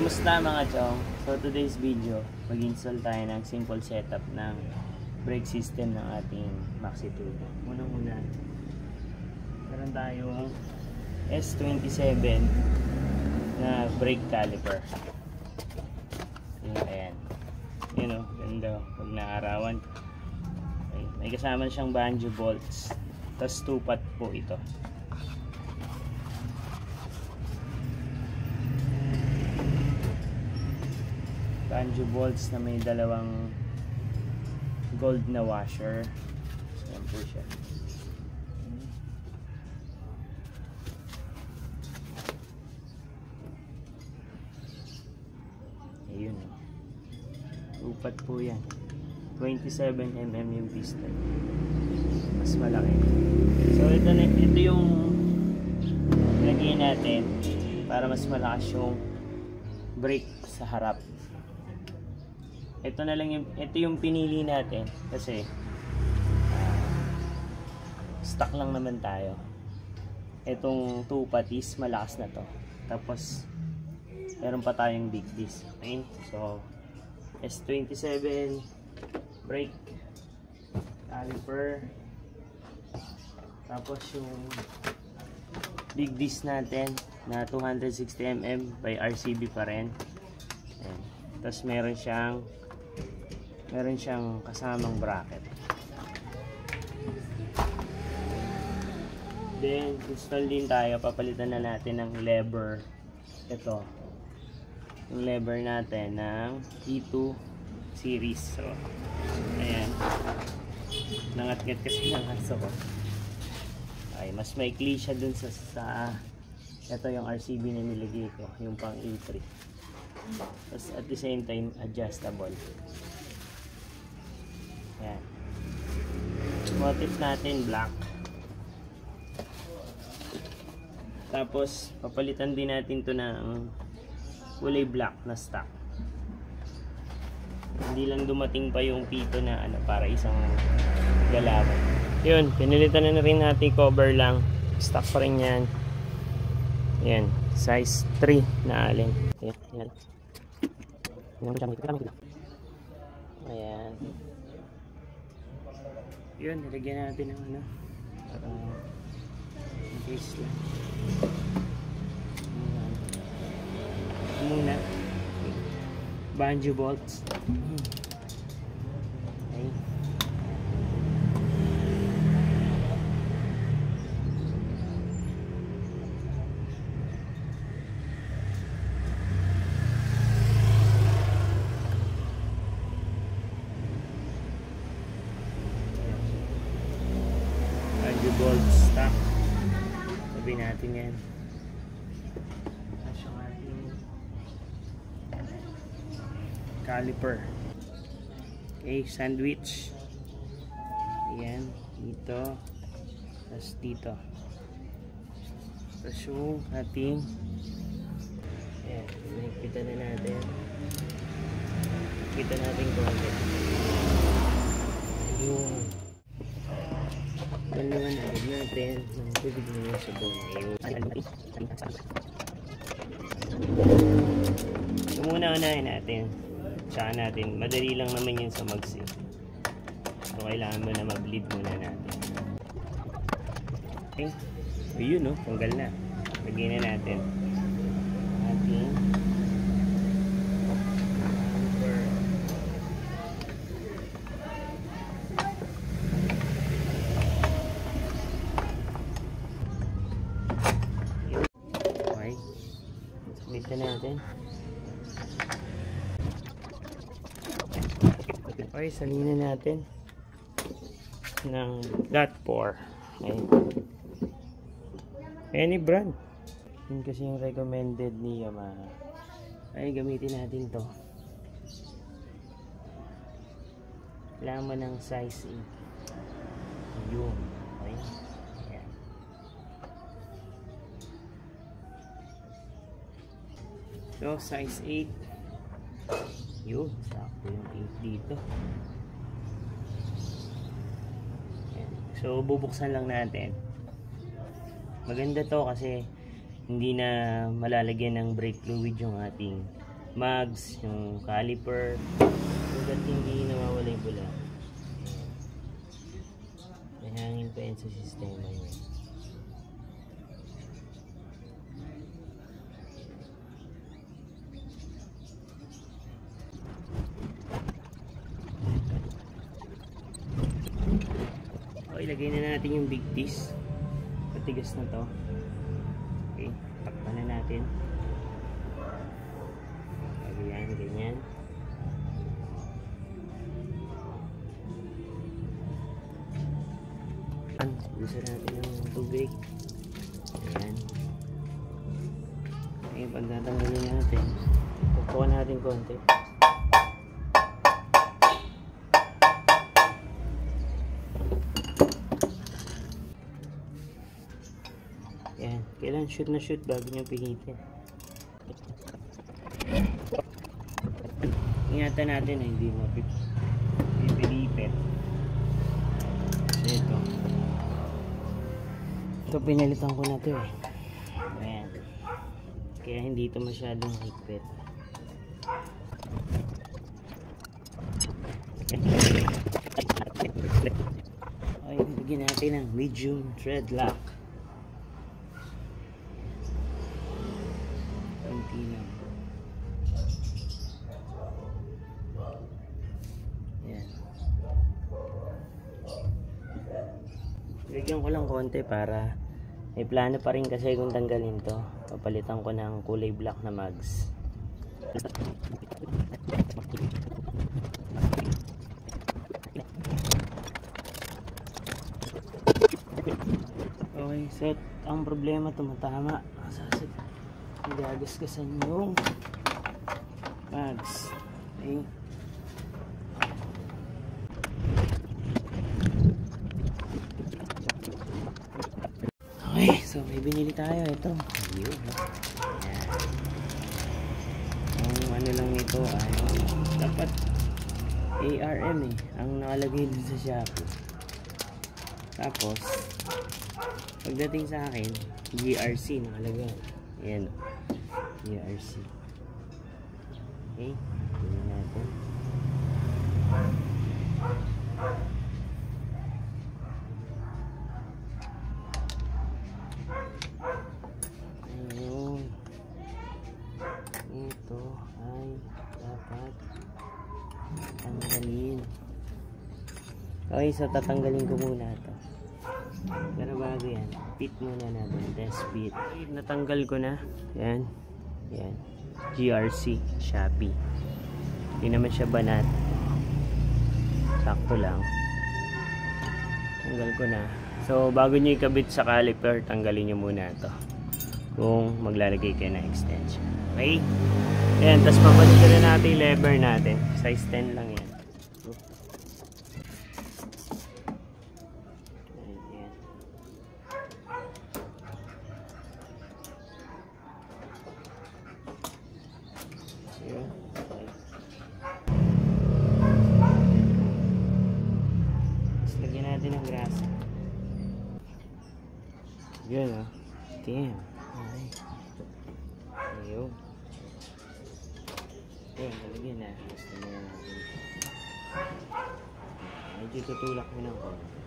Kumusta mga chong? So today's video, mag-install tayo ng simple setup ng brake system ng ating Maxi Turbo. Unang-una, meron tayong S27 na brake caliper. Ayan. Yun o, ganda. Huwag naarawan. Okay. May kasama siyang banjo bolts. Tapos 2-pot po ito. Banjo bolts na may dalawang gold na washer. So, yan po siya. Ayun. Upat po yan. 27mm yung piston. Mas malaki. So ito yung lagyan natin para mas malakas yung brake sa harap. Ito na lang ito yung pinili natin kasi stock lang naman tayo. Itong 2-pot is malakas na to. Tapos meron pa tayong big disc. Okay? So S27 brake caliper. Tapos yung big disc natin na 260mm by RCB pa rin. Ayan. Tapos meron siyang kasamang bracket. Then install din tayo, papalitan na natin ng lever. Ito yung lever natin ng E2 series. So ayan, nangat-ngat kasi ng aso ko. Ay, mas maikli siya dun sa ito yung RCB na nilagay ko, yung pang E3. Tapos at the same time adjustable. Ayan. Motif natin black. Tapos papalitan din natin to ng kulay black na stock. Hindi lang dumating pa yung pito na para isang galawan. Yun, pinilitan na rin natin cover lang. Stock pa rin yan. Yan, size 3 na alin. Ayan. Ayan. Yun, nilagyan natin ng parang case lang. Muna banjo bolts. Okay. Banjo bolts stock. Sabi natin yan. Caliper. Okay, sandwich. Ayan, dito. Tapos dito. Tapos yung ating ayan, nakikita na natin. Kita natin konti. Yung dalawa na natin ng tubig na yung sabon. So muna unahin natin. Tsaka natin, madali lang naman yun sa mag-save. So kailangan mo na mag-bleed muna natin. Okay. So yun tanggal na. Lagyan na natin ating okay. Submit na natin. Okay, salinin natin ng .4. Any brand. Yun kasi yung recommended ni Yamaha. Ay, gamitin natin to. Kailangan mo ng size 8. Yun. Okay. Ayan. So, size 8. Yun, sakto yung 8 dito. Ayan. So bubuksan lang natin. Maganda to kasi hindi na malalagyan ng brake fluid yung ating mags, yung caliper, hanggat hindi nawawala yung bula. May hangin pa yun sa sistema niya. Okay, ilagay na natin yung big disc. Patigas na to. Okay, takpan na natin. Ayan, ganyan. Busa natin ng tubig. Ayan. Ngayon, pagtatanggalin natin, pupukan natin konti. Ayan. Kailangan shoot na shoot bago nyo pihitin. Ingatan natin na hindi mapipilipit. Ito pinalitan ko na to eh. Ayan. Kaya hindi ito masyadong higpit. Okay, bigyan natin ng medium thread lock. Konti lang. Ayan. Bigyan ko lang konti para may plano pa rin kasi kung tanggalin to. Papalitan ko ng kulay black na mags. Okay, so ang problema tumatama. Gagasgasan yung mags. Okay. Okay, so may binili tayo. Ito. Ayan. Ang ano lang nito ay dapat ARM eh. Ang nakalagay dun sa Shopee. Tapos pagdating sa akin, GRC nakalagay. Ayan. GRC. Okay. Tingnan natin. Ito ay dapat tanggalin. Okay, so tatanggalin ko muna ito. Pero bago yan, fit muna natin. Test fit. Okay, natanggal ko na. Yan. Yan. GRC Shopee. Hindi naman siya banat. Sakto lang. Tanggal ko na. So bago nyo ikabit sa caliper, tanggalin nyo muna ito. Kung maglalagay kayo ng extension. Okay? Ayan, tapos papalit na natin yung lever natin. Size 10 lang yan. Ayan. Ayan. Tapos lagyan natin ng grasa. Yun ah. Damn. Okay. Ayun. Ayun, nalagyan na. Gusto mo na natin. Medyo tutulak mo ng konti.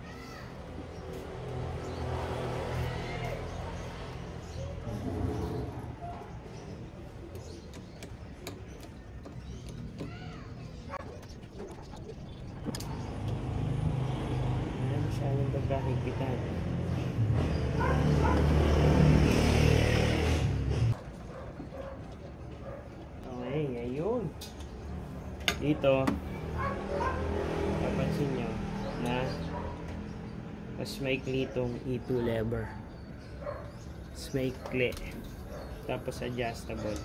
Wala masyadong pagkakikpitan. Ayun. Dito papansin nyo na mas maikli itong E2 lever. Mas maikli. Tapos adjustable.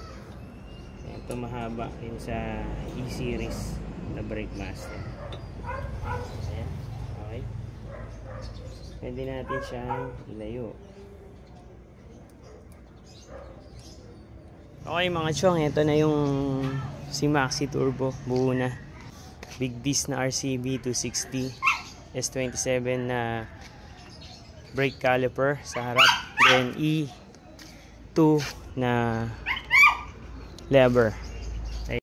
Ito mahaba yun sa E-series na brake master. Ayan. Okay. Pwede natin siyang ilayo. Okay mga chong, ito na yung si Maxi Turbo, buo na. Big disc na RCB 260 S27 na brake caliper sa harap. Then E2 na lever.